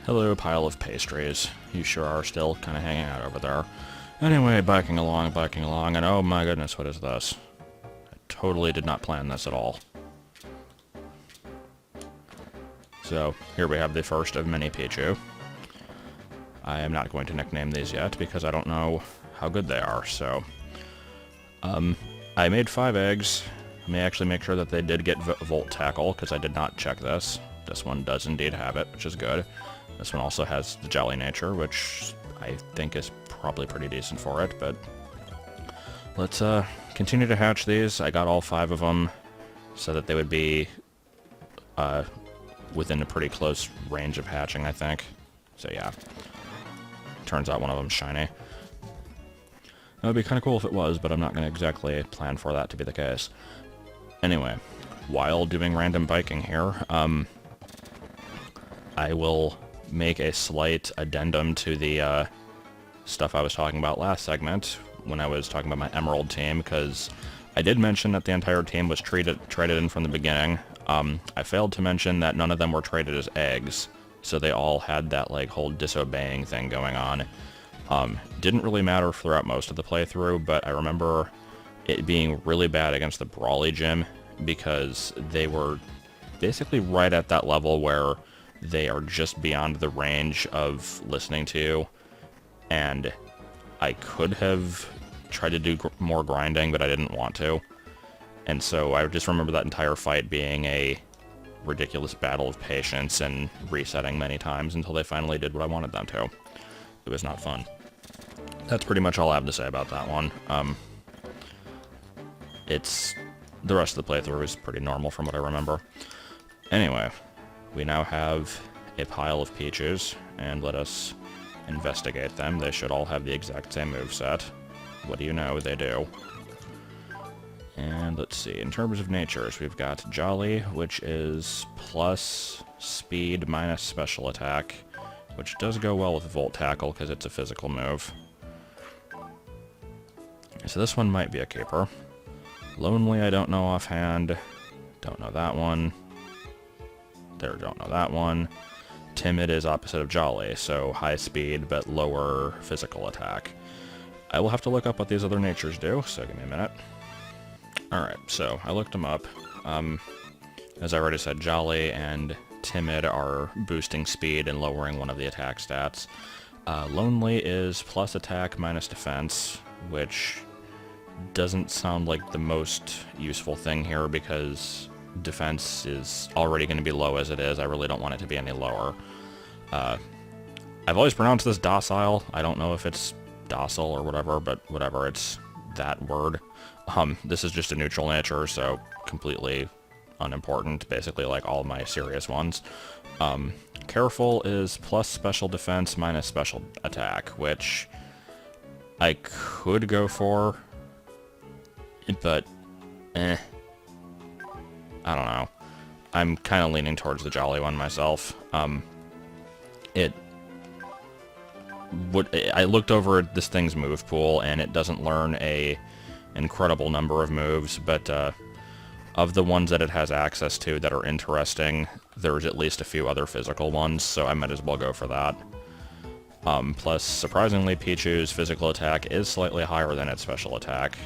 Hello, pile of pastries. You sure are still kind of hanging out over there. Anyway, biking along, and oh my goodness, what is this? I totally did not plan this at all. So, here we have the first of many Pichu. I am not going to nickname these yet, because I don't know how good they are, so... I made 5 eggs. Let me actually make sure that they did get Volt Tackle, because I did not check this. This one does indeed have it, which is good. This one also has the Jolly nature, which I think is probably pretty decent for it, but... Let's continue to hatch these. I got all 5 of them, so that they would be within a pretty close range of hatching, I think. So yeah. Turns out one of them's shiny. That would be kind of cool if it was, but I'm not going to exactly plan for that to be the case. Anyway, while doing random biking here, I will make a slight addendum to the stuff I was talking about last segment, when I was talking about my Emerald team, because I did mention that the entire team was traded in from the beginning. I failed to mention that none of them were traded as eggs, so they all had that like whole disobeying thing going on. Didn't really matter throughout most of the playthrough, but I remember it being really bad against the Brawly gym, because they were basically right at that level where they are just beyond the range of listening to you, and I could have tried to do more grinding, but I didn't want to. And so I just remember that entire fight being a ridiculous battle of patience and resetting many times until they finally did what I wanted them to. It was not fun. That's pretty much all I have to say about that one. The rest of the playthrough is pretty normal from what I remember. Anyway, we now have a pile of Pichus, and let us investigate them. They should all have the exact same moveset. What do you know? They do. And let's see, in terms of natures, we've got Jolly, which is plus speed minus special attack, which does go well with Volt Tackle because it's a physical move. So this one might be a keeper. Lonely, I don't know offhand. Don't know that one. Don't know that one. Timid is opposite of Jolly, so high speed but lower physical attack. I will have to look up what these other natures do, so give me a minute. Alright, so I looked them up. As I already said, Jolly and Timid are boosting speed and lowering one of the attack stats. Lonely is plus attack minus defense, which doesn't sound like the most useful thing here because defense is already going to be low as it is. I really don't want it to be any lower. I've always pronounced this docile. I don't know if it's docile or whatever, but whatever, it's that word. This is just a neutral nature, so completely unimportant, basically like all my serious ones. Careful is plus special defense minus special attack, which I could go for, but I don't know. I'm kind of leaning towards the Jolly one myself. I looked over this thing's move pool, and it doesn't learn a incredible number of moves, but of the ones that it has access to that are interesting, there's at least a few other physical ones, so I might as well go for that. Plus, surprisingly, Pichu's physical attack is slightly higher than its special attack,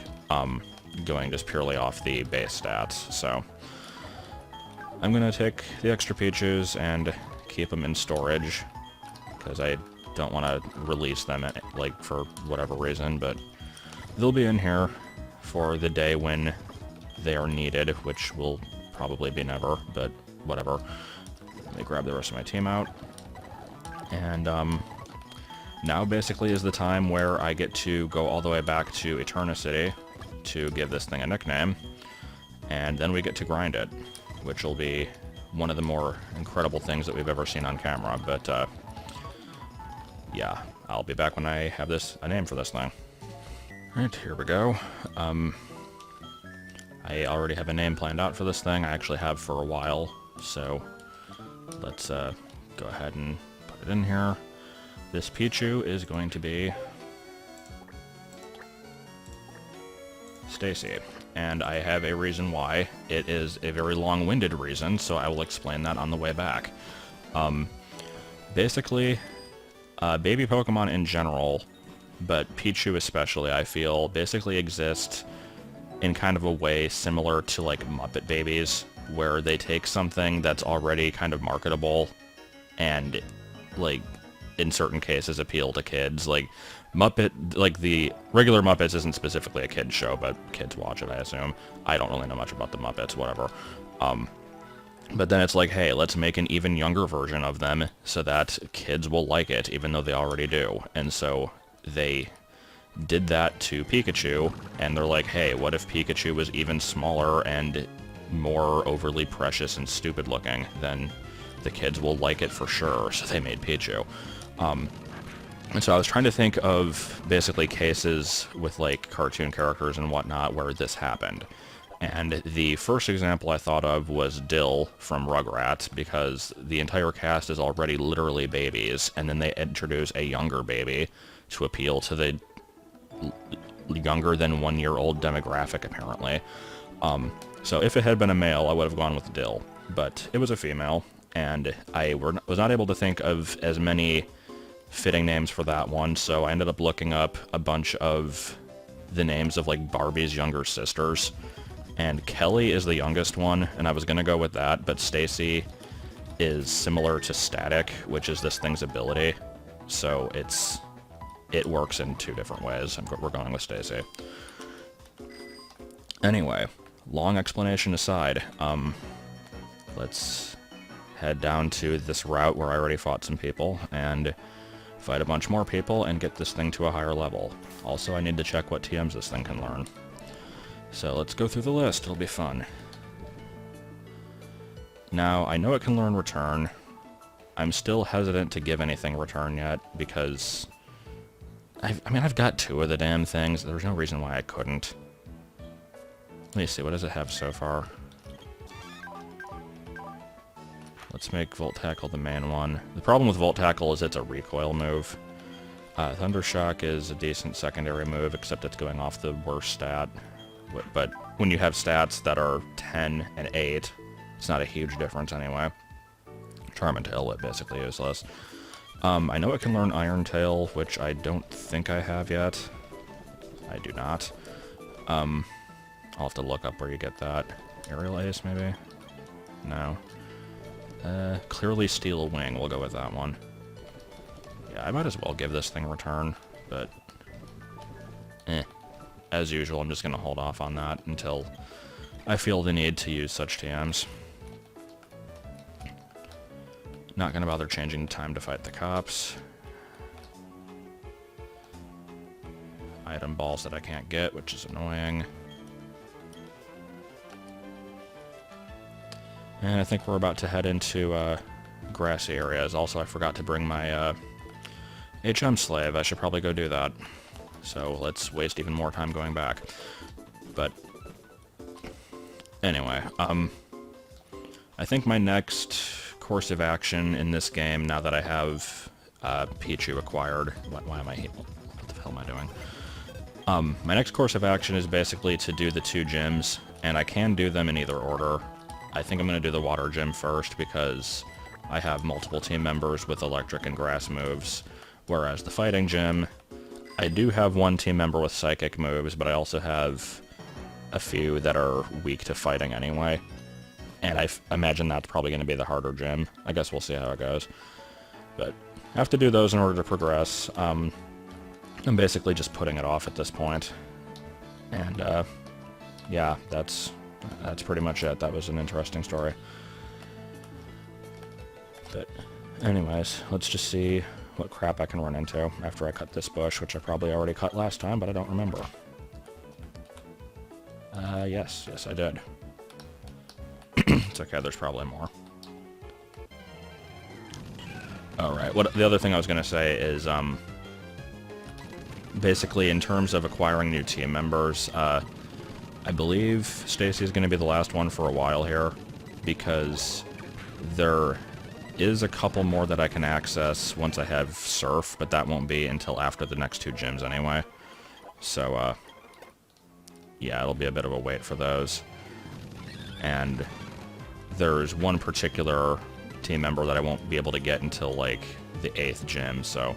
going just purely off the base stats, so I'm gonna take the extra Pichus and keep them in storage, because I don't want to release them like for whatever reason, but they'll be in here for the day when they are needed, which will probably be never, but whatever. Let me grab the rest of my team out. And now basically is the time where I get to go all the way back to Eternity to give this thing a nickname, and then we get to grind it, which will be one of the more incredible things that we've ever seen on camera, but yeah, I'll be back when I have a name for this thing. Alright, here we go. I already have a name planned out for this thing. I actually have for a while, so let's go ahead and put it in here. This Pichu is going to be Stacy, and I have a reason why. It is a very long-winded reason, so I will explain that on the way back. Basically, baby Pokemon in general, but Pichu especially, I feel, basically exist in kind of a way similar to like Muppet Babies, where they take something that's already kind of marketable and, like, in certain cases appeal to kids. Like, the regular Muppets isn't specifically a kid's show, but kids watch it, I assume. I don't really know much about the Muppets, whatever. But then it's like, hey, let's make an even younger version of them so that kids will like it, even though they already do. And so they did that to Pikachu, and they're like, hey, what if Pikachu was even smaller and more overly precious and stupid looking? Then the kids will like it for sure, so they made Pichu. And so I was trying to think of basically cases with like cartoon characters and whatnot where this happened. And the first example I thought of was Dill from Rugrats, because the entire cast is already literally babies, and then they introduce a younger baby to appeal to the younger than 1 year old demographic, apparently. So if it had been a male, I would have gone with Dill, but it was a female, and I was not able to think of as many fitting names for that one, so I ended up looking up a bunch of the names of like Barbie's younger sisters, and Kelly is the youngest one, and I was gonna go with that, but Stacy is similar to Static, which is this thing's ability, so it works in two different ways, and we're going with Stacy. Anyway, long explanation aside, let's head down to this route where I already fought some people, and fight a bunch more people, and get this thing to a higher level. Also, I need to check what TMs this thing can learn. So let's go through the list, it'll be fun. Now, I know it can learn Return. I'm still hesitant to give anything Return yet, because I've got 2 of the damn things. There's no reason why I couldn't. Let me see, what does it have so far? Let's make Volt Tackle the main one. The problem with Volt Tackle is it's a recoil move. Thunder Shock is a decent secondary move, except it's going off the worst stat. But when you have stats that are 10 and 8, it's not a huge difference anyway. Charm and Tail Whip, basically useless. I know it can learn Iron Tail, which I don't think I have yet. I do not. I'll have to look up where you get that. Aerial Ace, maybe? No. Clearly Steel Wing, we'll go with that one. Yeah, I might as well give this thing Return, but as usual, I'm just going to hold off on that until I feel the need to use such TMs. Not going to bother changing the time to fight the cops. Item balls that I can't get, which is annoying. And I think we're about to head into grassy areas. Also, I forgot to bring my HM Slave. I should probably go do that. So let's waste even more time going back. But anyway, I think my next course of action in this game, now that I have Pichu acquired... Why am I... What the hell am I doing? My next course of action is basically to do the 2 gyms, and I can do them in either order. I think I'm going to do the water gym first, because I have multiple team members with electric and grass moves, whereas the fighting gym, I do have one team member with psychic moves, but I also have a few that are weak to fighting anyway. And I imagine that's probably going to be the harder gym. I guess we'll see how it goes. But I have to do those in order to progress. I'm basically just putting it off at this point. And yeah, that's pretty much it. That was an interesting story. But anyways, let's just see what crap I can run into after I cut this bush, which I probably already cut last time, but I don't remember. Yes, I did. It's okay, there's probably more. Alright, the other thing I was going to say is, basically in terms of acquiring new team members, I believe Stacy is going to be the last one for a while here, because there is a couple more that I can access once I have Surf, but that won't be until after the next 2 gyms anyway. So, yeah, it'll be a bit of a wait for those. And there's one particular team member that I won't be able to get until, like, the 8th gym, so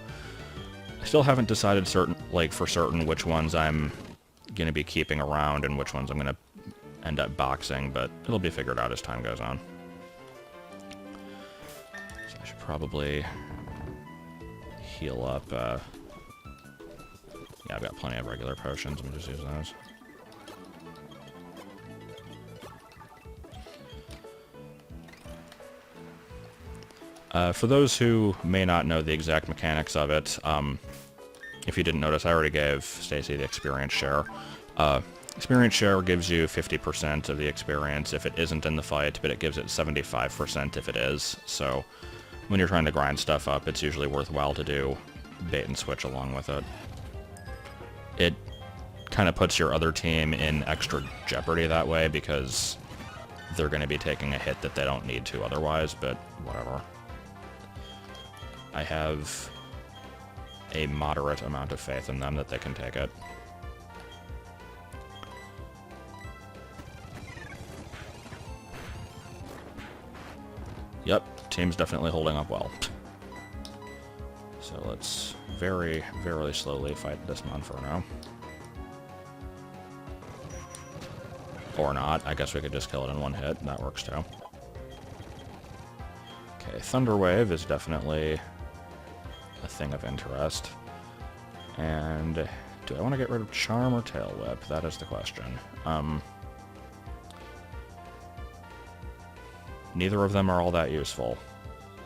I still haven't decided for certain which ones I'm going to be keeping around and which ones I'm going to end up boxing, but it'll be figured out as time goes on. So I should probably heal up. Yeah, I've got plenty of regular potions. Let me just use those. For those who may not know the exact mechanics of it, if you didn't notice, I already gave Stacy the experience share. Experience share gives you 50% of the experience if it isn't in the fight, but it gives it 75% if it is. So when you're trying to grind stuff up, it's usually worthwhile to do bait and switch along with it. It kind of puts your other team in extra jeopardy that way because they're going to be taking a hit that they don't need to otherwise, but whatever. I have a moderate amount of faith in them that they can take it. Yep, team's definitely holding up well. So let's very, very slowly fight this Monferno. Or not, I guess we could just kill it in one hit, that works too. Okay, Thunder Wave is definitely a thing of interest. And do I want to get rid of Charm or Tail Whip? That is the question. Neither of them are all that useful.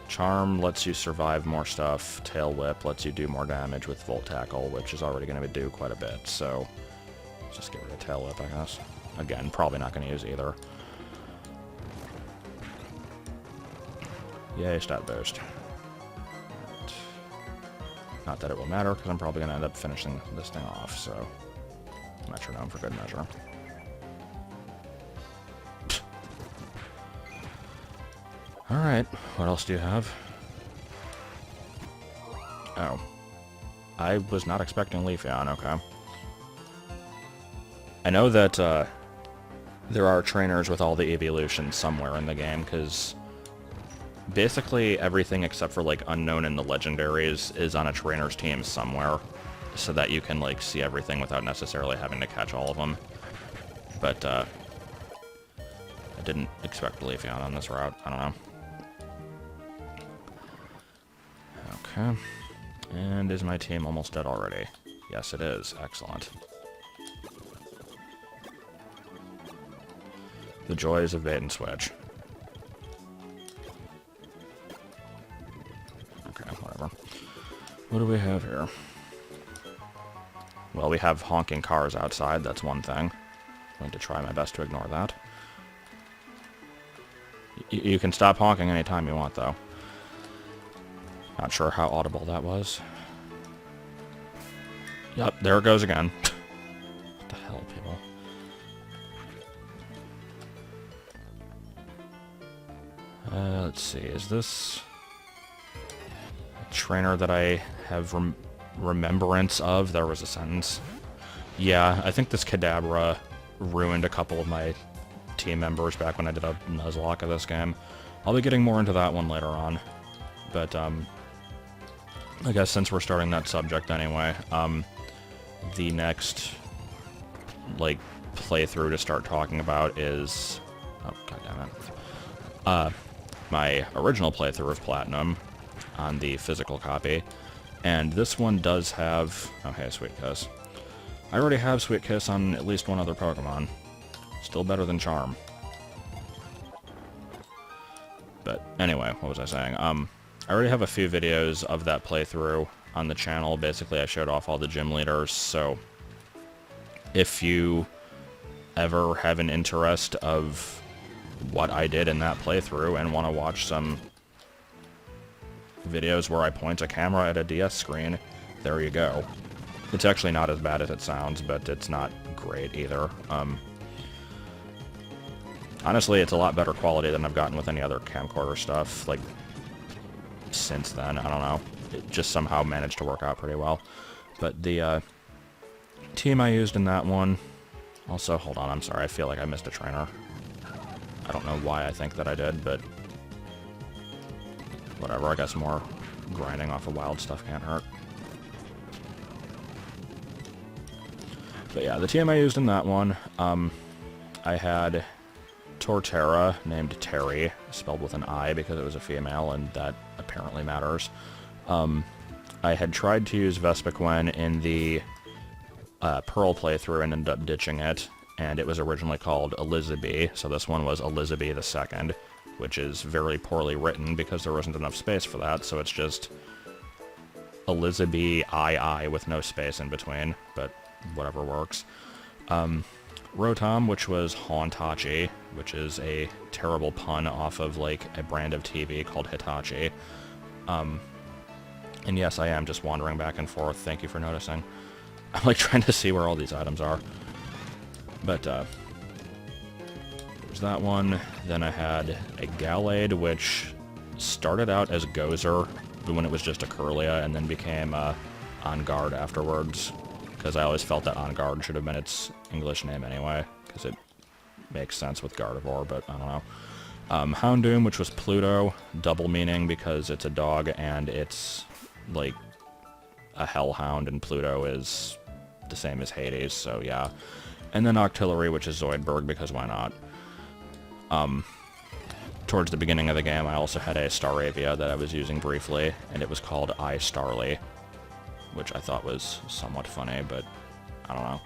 Charm lets you survive more stuff. Tail Whip lets you do more damage with Volt Tackle, which is already going to do quite a bit. So let's just get rid of Tail Whip, I guess. Again, probably not going to use either. Yay, stat boost. Right. Not that it will matter, because I'm probably going to end up finishing this thing off, so metronome for good measure. Alright, what else do you have? Oh. I was not expecting Leafeon, okay. I know that there are trainers with all the evolutions somewhere in the game, because basically everything except for, like, Unknown and the Legendaries is on a trainer's team somewhere, so that you can, like, see everything without necessarily having to catch all of them. But, I didn't expect Leafeon on this route. I don't know. Okay. And is my team almost dead already? Yes, it is. Excellent. The joys of bait and switch. Okay, whatever. What do we have here? Well, we have honking cars outside, that's one thing. I'm going to try my best to ignore that. You can stop honking anytime you want, though. Not sure how audible that was. Yep, there it goes again. What the hell, people? Let's see, is this a trainer that I have remembrance of? There was a sentence. Yeah, I think this Kadabra ruined a couple of my team members back when I did a Nuzlocke of this game. I'll be getting more into that one later on. But, I guess since we're starting that subject anyway, the next, like, playthrough to start talking about is... Oh, goddammit. My original playthrough of Platinum on the physical copy. And this one does have... Oh, hey, Sweet Kiss. I already have Sweet Kiss on at least one other Pokemon. Still better than Charm. But anyway, what was I saying? I already have a few videos of that playthrough on the channel. Basically, I showed off all the gym leaders, so if you ever have an interest of what I did in that playthrough and want to watch some videos where I point a camera at a DS screen, there you go. It's actually not as bad as it sounds, but it's not great either. Honestly, it's a lot better quality than I've gotten with any other camcorder stuff, like, since then. I don't know. It just somehow managed to work out pretty well. But the team I used in that one... Also, hold on, I'm sorry, I feel like I missed a trainer. I don't know why I think that I did, but... Whatever, I guess more grinding off of wild stuff can't hurt. But yeah, the team I used in that one, I had Torterra, named Terry, spelled with an I because it was a female, and that apparently matters. I had tried to use Vespiquen in the Pearl playthrough and ended up ditching it, and it was originally called Elizabeth, so this one was Elizabeth II, which is very poorly written because there wasn't enough space for that, so it's just Elizabeth II with no space in between, but whatever works. Rotom, which was Hauntachi, which is a terrible pun off of, like, a brand of TV called Hitachi. And yes, I am just wandering back and forth. Thank you for noticing. I'm, like, trying to see where all these items are. But, there's that one. Then I had a Gallade, which started out as Gozer when it was just a Kirlia, and then became, On Guard afterwards. Because I always felt that On Guard should have been its English name anyway, because it makes sense with Gardevoir, but I don't know. Houndoom, which was Pluto, double meaning because it's a dog and it's, like, a hellhound, and Pluto is the same as Hades, so yeah. And then Octillery, which is Zoidberg, because why not? Towards the beginning of the game, I also had a Staravia that I was using briefly, and it was called iStarly, which I thought was somewhat funny, but I don't know.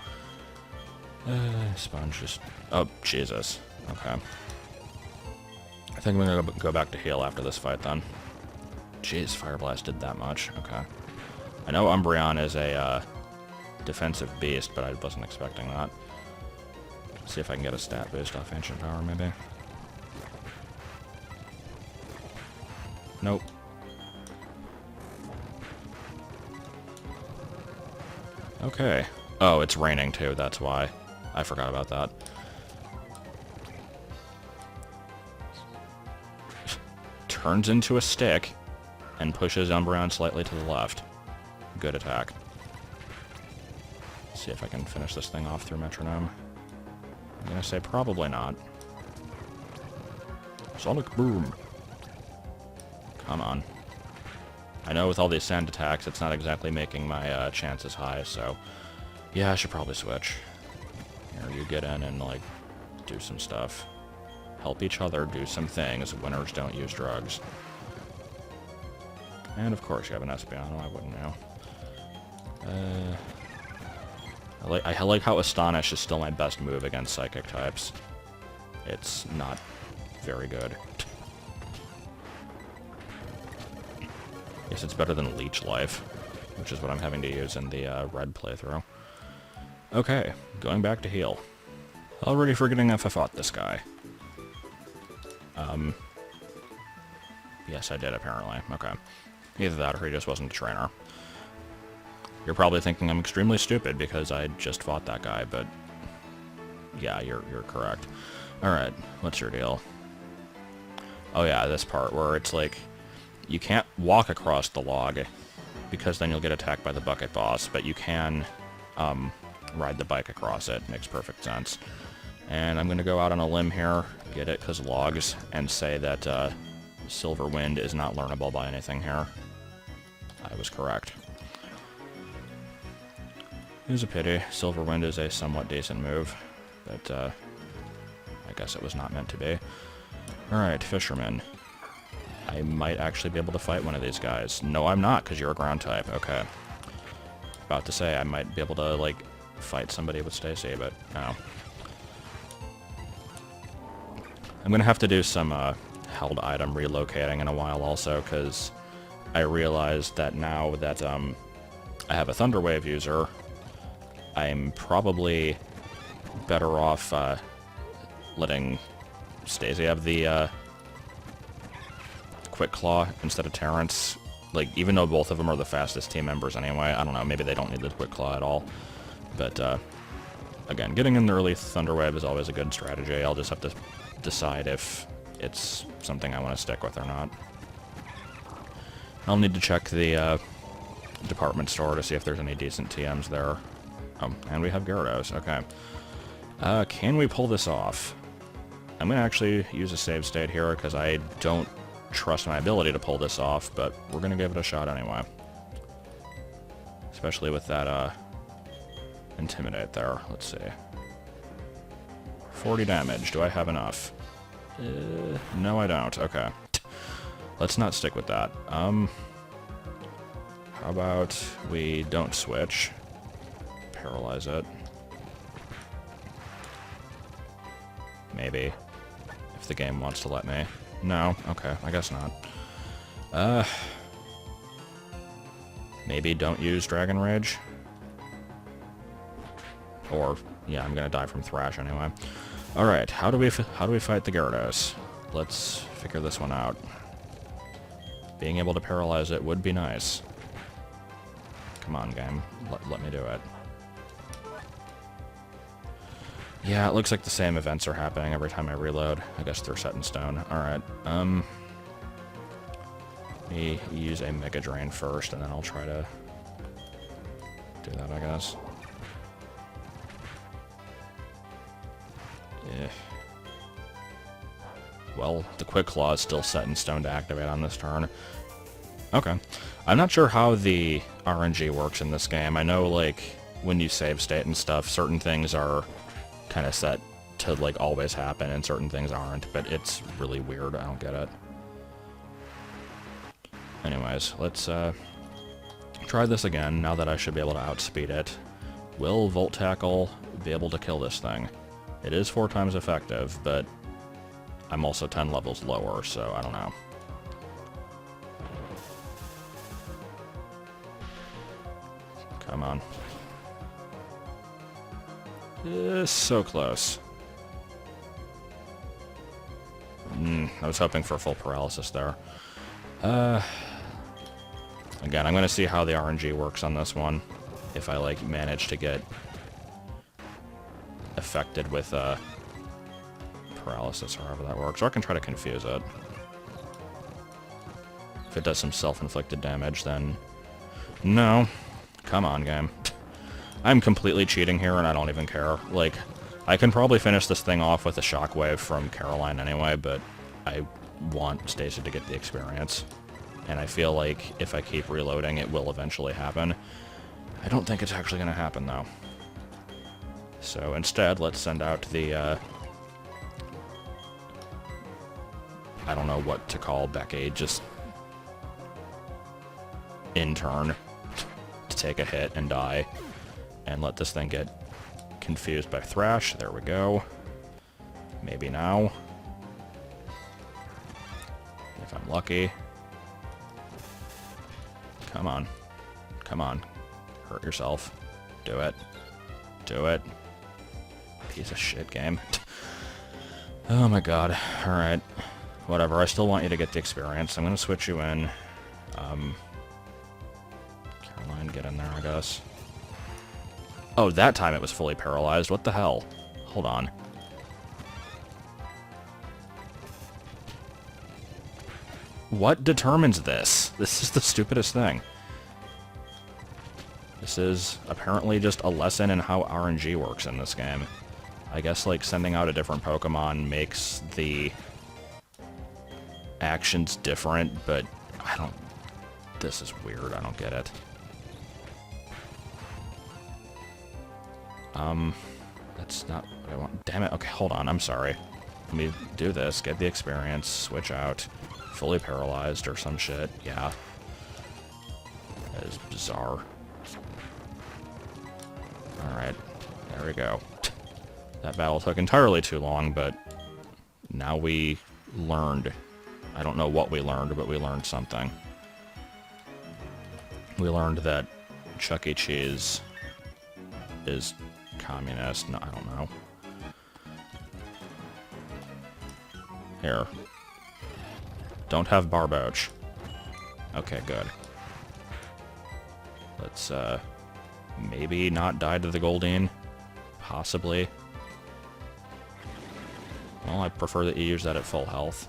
Sponge just... Oh, Jesus. Okay. I think I'm gonna go back to heal after this fight, then. Jeez, Fire Blast did that much. Okay. I know Umbreon is a defensive beast, but I wasn't expecting that. See if I can get a stat boost off Ancient Power, maybe. Nope. Okay. Oh, it's raining too, that's why. I forgot about that. Turns into a stick and pushes Umbreon slightly to the left. Good attack. See if I can finish this thing off through Metronome. I'm gonna say probably not. Sonic Boom. Come on. I know with all these sand attacks, it's not exactly making my chances high, so... Yeah, I should probably switch. Here, you get in and, like, do some stuff. Help each other do some things. Winners don't use drugs. And, of course, you have an Espeon. I wouldn't know. I like how Astonish is still my best move against Psychic types. It's not very good. Guess it's better than Leech Life, which is what I'm having to use in the red playthrough. Okay, going back to heal. Already forgetting if I fought this guy. Yes, I did, apparently. Okay. Either that or he just wasn't a trainer. You're probably thinking I'm extremely stupid because I just fought that guy, but... Yeah, you're correct. Alright, what's your deal? Oh yeah, this part where it's like... You can't walk across the log, because then you'll get attacked by the bucket boss, but you can ride the bike across it. Makes perfect sense. And I'm going to go out on a limb here, get it because logs, and say that Silver Wind is not learnable by anything here. I was correct. It is a pity. Silver Wind is a somewhat decent move, but I guess it was not meant to be. Alright, Fisherman. I might actually be able to fight one of these guys. No, I'm not, because you're a ground type. Okay. About to say, I might be able to, like, fight somebody with Stacy, but no. I'm going to have to do some held item relocating in a while also, because I realized that now that I have a Thunder Wave user, I'm probably better off letting Stacy have the Quick Claw instead of Terrence. Like, even though both of them are the fastest team members anyway, I don't know, maybe they don't need the Quick Claw at all. But, again, getting in the early Thunder Wave is always a good strategy. I'll just have to decide if it's something I want to stick with or not. I'll need to check the department store to see if there's any decent TMs there. Oh, and we have Gyarados, okay. Can we pull this off? I'm going to actually use a save state here, because I don't trust my ability to pull this off, but we're gonna give it a shot anyway. Especially with that, Intimidate there. Let's see. 40 damage. Do I have enough? No, I don't. Okay. Let's not stick with that. How about we don't switch? Paralyze it. Maybe. If the game wants to let me. No? Okay, I guess not. Maybe don't use Dragon Rage? Or, yeah, I'm gonna die from Thrash anyway. Alright, how do we fight the Gyarados? Let's figure this one out. Being able to paralyze it would be nice. Come on, game. Let me do it. Yeah, it looks like the same events are happening every time I reload. I guess they're set in stone. Alright, me use a Mega Drain first, and then I'll try to do that, I guess. Yeah. Well, the Quick Claw is still set in stone to activate on this turn. Okay. I'm not sure how the RNG works in this game. I know, like, when you save state and stuff, certain things are kind of set to, like, always happen, and certain things aren't, but it's really weird. I don't get it. Anyways, let's try this again, now that I should be able to outspeed it. Will Volt Tackle be able to kill this thing? It is 4 times effective, but I'm also 10 levels lower, so I don't know. Come on. So close. I was hoping for full paralysis there. Again, I'm going to see how the RNG works on this one. If I, like, manage to get affected with paralysis or however that works. Or I can try to confuse it. If it does some self-inflicted damage, then... No. Come on, game. I'm completely cheating here, and I don't even care. Like, I can probably finish this thing off with a shockwave from Caroline anyway, but I want Stacy to get the experience. And I feel like if I keep reloading, it will eventually happen. I don't think it's actually going to happen, though. So instead, let's send out the, I don't know what to call Becky, just intern to take a hit and die. And let this thing get confused by Thrash. There we go. Maybe now. If I'm lucky. Come on. Come on. Hurt yourself. Do it. Do it. Piece of shit game. Oh my god. Alright. Whatever. I still want you to get the experience. I'm going to switch you in. Caroline, get in there, I guess. Oh, that time it was fully paralyzed. What the hell? Hold on. What determines this? This is the stupidest thing. This is apparently just a lesson in how RNG works in this game. I guess, like, sending out a different Pokemon makes the actions different, but I don't... This is weird. I don't get it. That's not what I want. Damn it. Okay, hold on. I'm sorry. Let me do this. Get the experience. Switch out. Fully paralyzed or some shit. Yeah. That is bizarre. Alright. There we go. That battle took entirely too long, but now we learned. I don't know what we learned, but we learned something. We learned that Chuck E. Cheese is communist. No, I don't know. Here. Don't have Barboach. Okay, good. Let's, maybe not die to the Goldeen. Possibly. Well, I prefer that you use that at full health.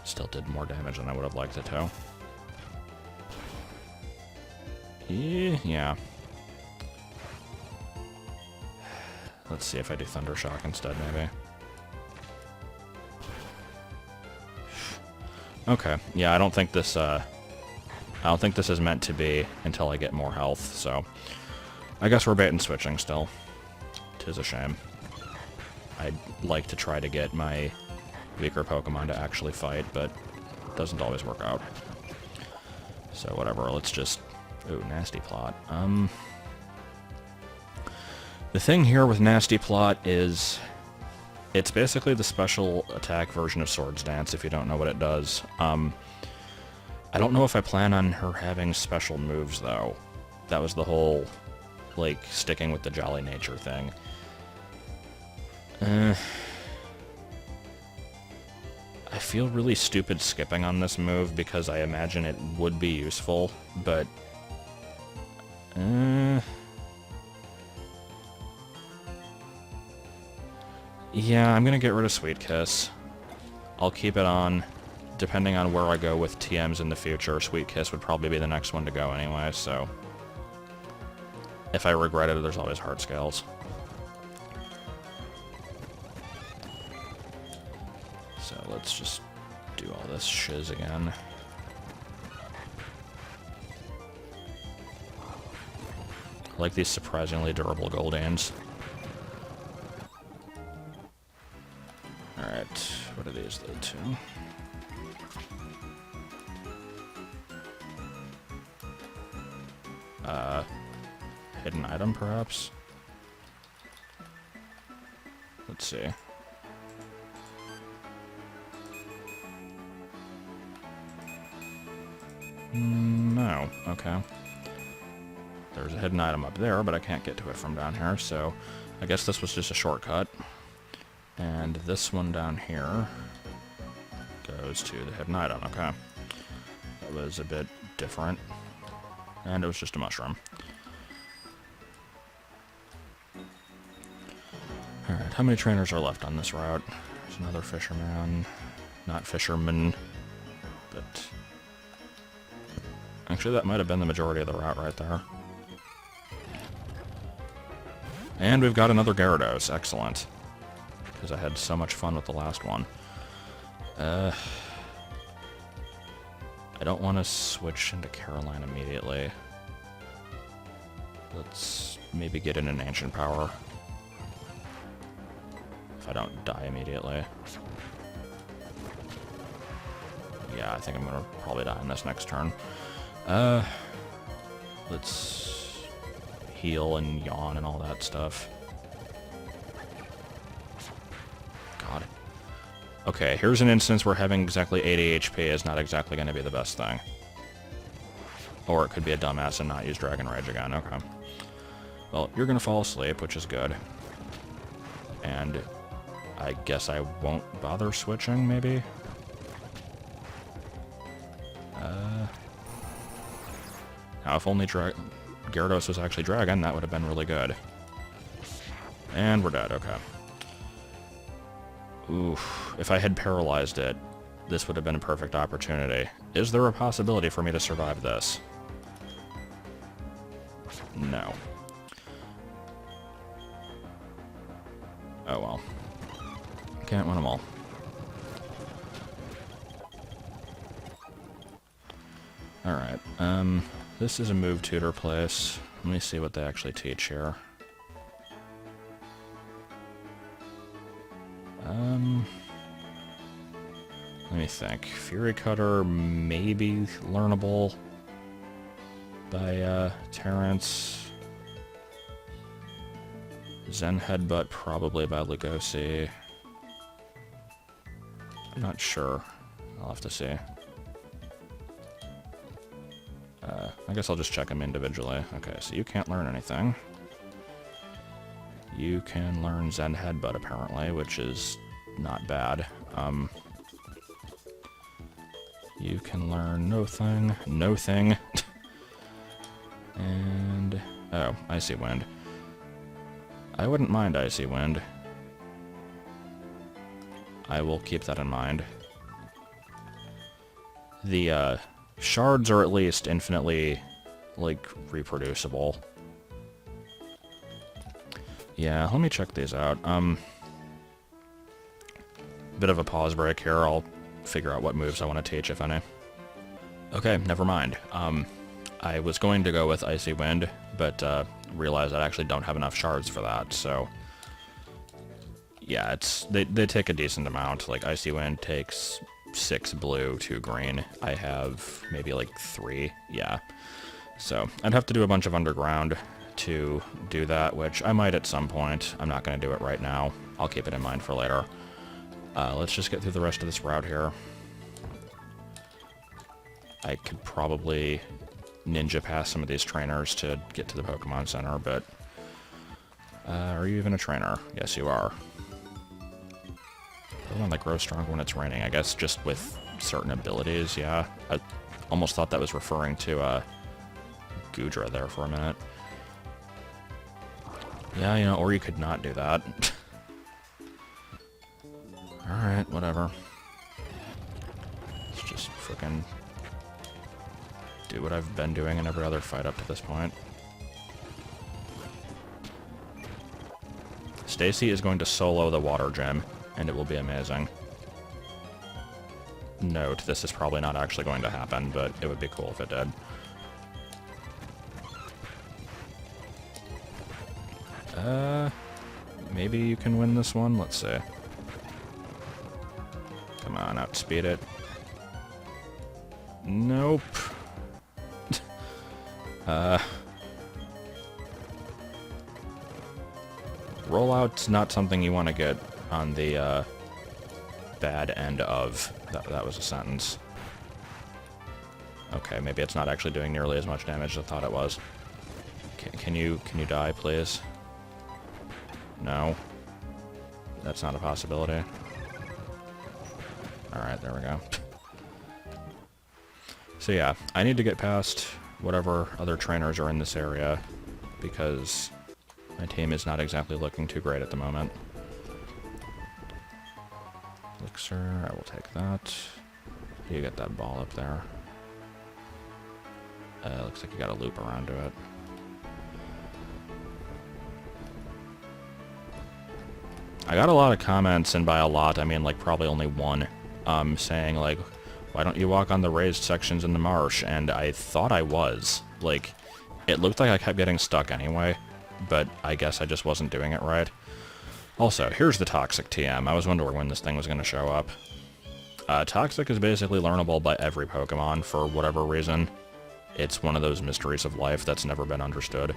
Still did more damage than I would have liked it to. Yeah. Let's see if I do Thunder Shock instead, maybe. Okay, yeah, I don't think this is meant to be until I get more health, so... I guess we're bait and switching still. 'Tis a shame. I'd like to try to get my weaker Pokemon to actually fight, but it doesn't always work out. So whatever, let's just... Ooh, Nasty Plot. The thing here with Nasty Plot is... It's basically the special attack version of Swords Dance, if you don't know what it does. I don't know if I plan on her having special moves, though. That was the whole, like, sticking with the jolly nature thing. I feel really stupid skipping on this move because I imagine it would be useful, but... Yeah, I'm gonna get rid of Sweet Kiss. I'll keep it on. Depending on where I go with TMs in the future, Sweet Kiss would probably be the next one to go anyway, so... If I regret it, there's always Hard Scales. So let's just do all this shiz again. I like these surprisingly durable Goldanes. Alright, what are these, the two? Hidden item, perhaps? Let's see. No, okay. There's a hidden item up there, but I can't get to it from down here, so I guess this was just a shortcut. And this one down here goes to the hidden item, okay. That was a bit different. And it was just a mushroom. Alright, how many trainers are left on this route? There's another fisherman. Not fisherman, but... Actually, that might have been the majority of the route right there. And we've got another Gyarados. Excellent. Because I had so much fun with the last one. I don't want to switch into Caroline immediately. Let's maybe get in an Ancient Power. If I don't die immediately. Yeah, I think I'm gonna probably die on this next turn. Let's heal and yawn and all that stuff. God. Okay, here's an instance where having exactly 80 HP is not exactly going to be the best thing. Or it could be a dumbass and not use Dragon Rage again. Okay. Well, you're going to fall asleep, which is good. And I guess I won't bother switching, maybe? Now, if only Gyarados was actually Dragon, that would have been really good. And we're dead, okay. Oof. If I had paralyzed it, this would have been a perfect opportunity. Is there a possibility for me to survive this? No. Oh well. Can't win them all. Alright, this is a move tutor place. Let me see what they actually teach here. Let me think. Fury Cutter, maybe learnable by Terrence. Zen Headbutt, probably by Lugosi. I'm not sure. I'll have to see. I guess I'll just check them individually. Okay, so you can't learn anything. You can learn Zen Headbutt, apparently, which is not bad. You can learn no thing. And... oh, Icy Wind. I wouldn't mind Icy Wind. I will keep that in mind. The, shards are at least infinitely, like, reproducible. Yeah, let me check these out. Bit of a pause break here. I'll figure out what moves I want to teach, if any. Okay, never mind. I was going to go with Icy Wind, but realized I actually don't have enough shards for that, so... Yeah, they take a decent amount. Like, Icy Wind takes 6 blue, 2 green. I have maybe like 3, yeah. So, I'd have to do a bunch of underground to do that, which I might at some point. I'm not going to do it right now. I'll keep it in mind for later. Let's just get through the rest of this route here. I could probably ninja past some of these trainers to get to the Pokemon Center, but... are you even a trainer? Yes, you are. The one that grows stronger when it's raining, I guess just with certain abilities, yeah. I almost thought that was referring to Gudra there for a minute. Yeah, you know, or you could not do that. Alright, whatever. Let's just frickin' do what I've been doing in every other fight up to this point. Stacy is going to solo the water gym, and it will be amazing. Note, this is probably not actually going to happen, but it would be cool if it did. Maybe you can win this one? Let's see. Come on, outspeed it. Nope. Rollout's not something you want to get on the, bad end of. That was a sentence. Okay, maybe it's not actually doing nearly as much damage as I thought it was. Can you die, please? No. That's not a possibility. Alright, there we go. So yeah, I need to get past whatever other trainers are in this area, because my team is not exactly looking too great at the moment. Elixir, I will take that. You get that ball up there. Looks like you gotta loop around to it. I got a lot of comments, and by a lot, I mean like probably only one, saying like, why don't you walk on the raised sections in the marsh? And I thought I was. Like, it looked like I kept getting stuck anyway, but I guess I just wasn't doing it right. Also, here's the Toxic TM. I was wondering when this thing was going to show up. Toxic is basically learnable by every Pokemon for whatever reason. It's one of those mysteries of life that's never been understood.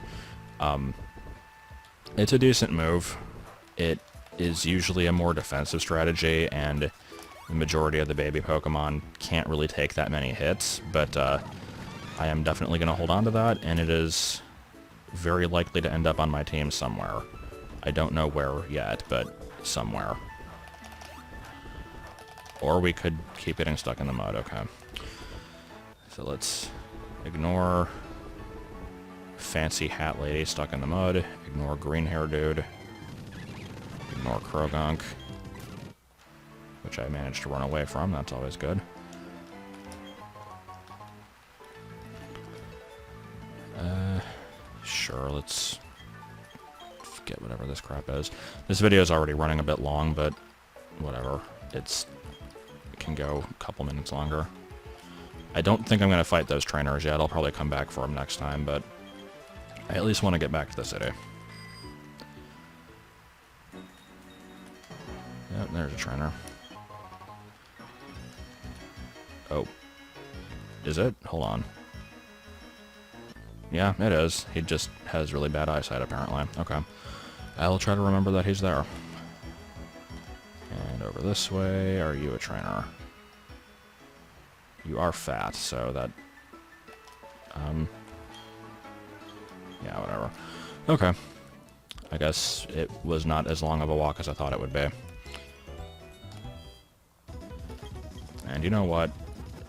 It's a decent move. It is usually a more defensive strategy, and the majority of the baby Pokemon can't really take that many hits, but I am definitely going to hold on to that, and it is very likely to end up on my team somewhere. I don't know where yet, but somewhere. Or we could keep getting stuck in the mud, okay. So let's ignore fancy hat lady stuck in the mud, ignore green hair dude, ignore Krogunk, which I managed to run away from, that's always good. Sure, let's get whatever this crap is. This video is already running a bit long, but whatever. It can go a couple minutes longer. I don't think I'm going to fight those trainers yet. I'll probably come back for them next time, but I at least want to get back to the city. Yep, there's a trainer. Oh. Is it? Hold on. Yeah, it is. He just has really bad eyesight, apparently. Okay. I'll try to remember that he's there. And over this way, are you a trainer? You are fat, so that... yeah, whatever. Okay. I guess it was not as long of a walk as I thought it would be. And you know what?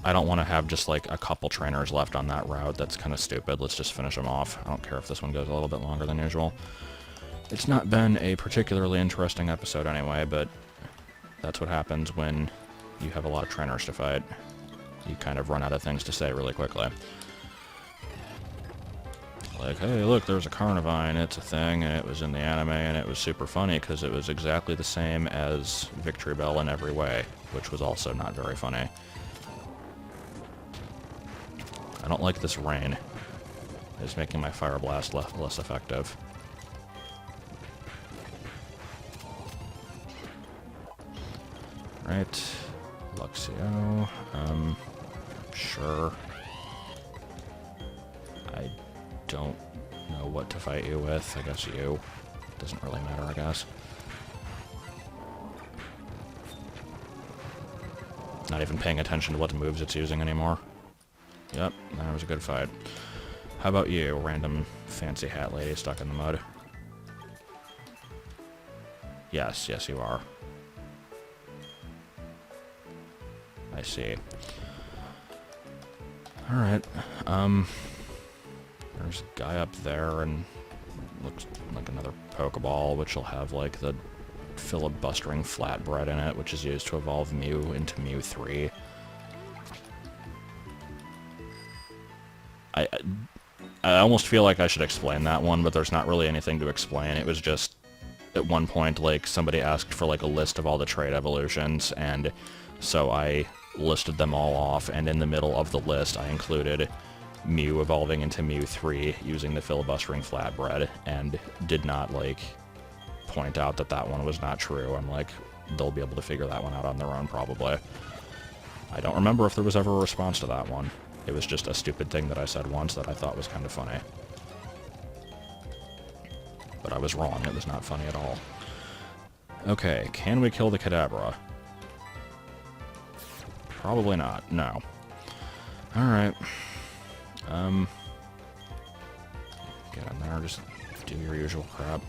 I don't want to have just like a couple trainers left on that route. That's kind of stupid. Let's just finish them off. I don't care if this one goes a little bit longer than usual. It's not been a particularly interesting episode anyway, but that's what happens when you have a lot of trainers to fight. You kind of run out of things to say really quickly. Like, hey, look, there's a Carnivine, it's a thing, and it was in the anime, and it was super funny because it was exactly the same as Victory Bell in every way, which was also not very funny. I don't like this rain. It's making my Fire Blast less effective. Right. Luxio. Sure. I don't know what to fight you with. I guess you. Doesn't really matter, I guess. Not even paying attention to what moves it's using anymore. Yep, that was a good fight. How about you, random fancy hat lady stuck in the mud? Yes, yes you are. I see. Alright, there's a guy up there, and looks like another Pokeball, which will have, like, the filibustering flatbread in it, which is used to evolve Mew into Mew 3. I almost feel like I should explain that one, but there's not really anything to explain. It was just, at one point, like, somebody asked for, like, a list of all the trait evolutions, and so I listed them all off, and in the middle of the list I included Mew evolving into Mew 3 using the filibustering flatbread, and did not, like, point out that that one was not true. I'm like, they'll be able to figure that one out on their own, probably. I don't remember if there was ever a response to that one. It was just a stupid thing that I said once that I thought was kind of funny. But I was wrong, it was not funny at all. Okay, can we kill the Kadabra? Probably not, no. Alright. Get in there, just do your usual crap.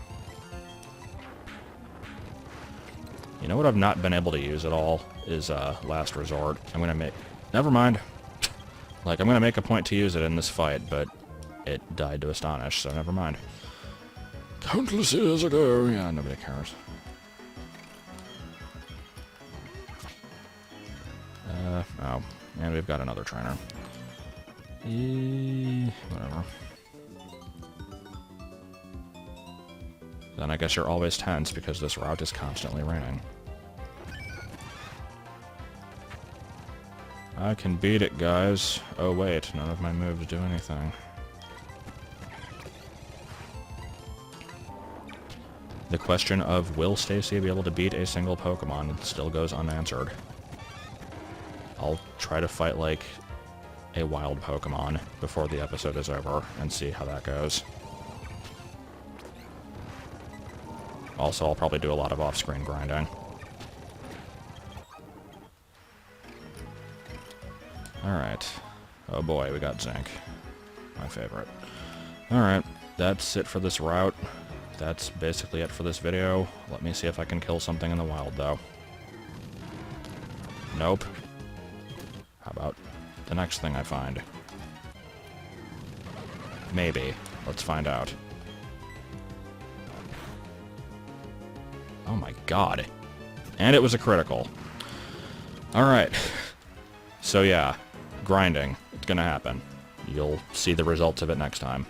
You know what I've not been able to use at all is Last Resort. I'm gonna make... Never mind. Like, I'm gonna make a point to use it in this fight, but it died to Astonish, so never mind. Countless years ago. Yeah, nobody cares. Oh. And we've got another trainer. Whatever. Then I guess you're always tense because this route is constantly raining. I can beat it, guys. Oh wait, none of my moves do anything. The question of will Stacy be able to beat a single Pokemon still goes unanswered. I'll try to fight, like, a wild Pokemon before the episode is over and see how that goes. Also, I'll probably do a lot of off-screen grinding. Alright. Oh boy, we got Zinc. My favorite. Alright, that's it for this route. That's basically it for this video. Let me see if I can kill something in the wild, though. Nope. How about the next thing I find? Maybe. Let's find out. Oh my god. And it was a critical. Alright. So yeah, grinding. It's gonna happen. You'll see the results of it next time.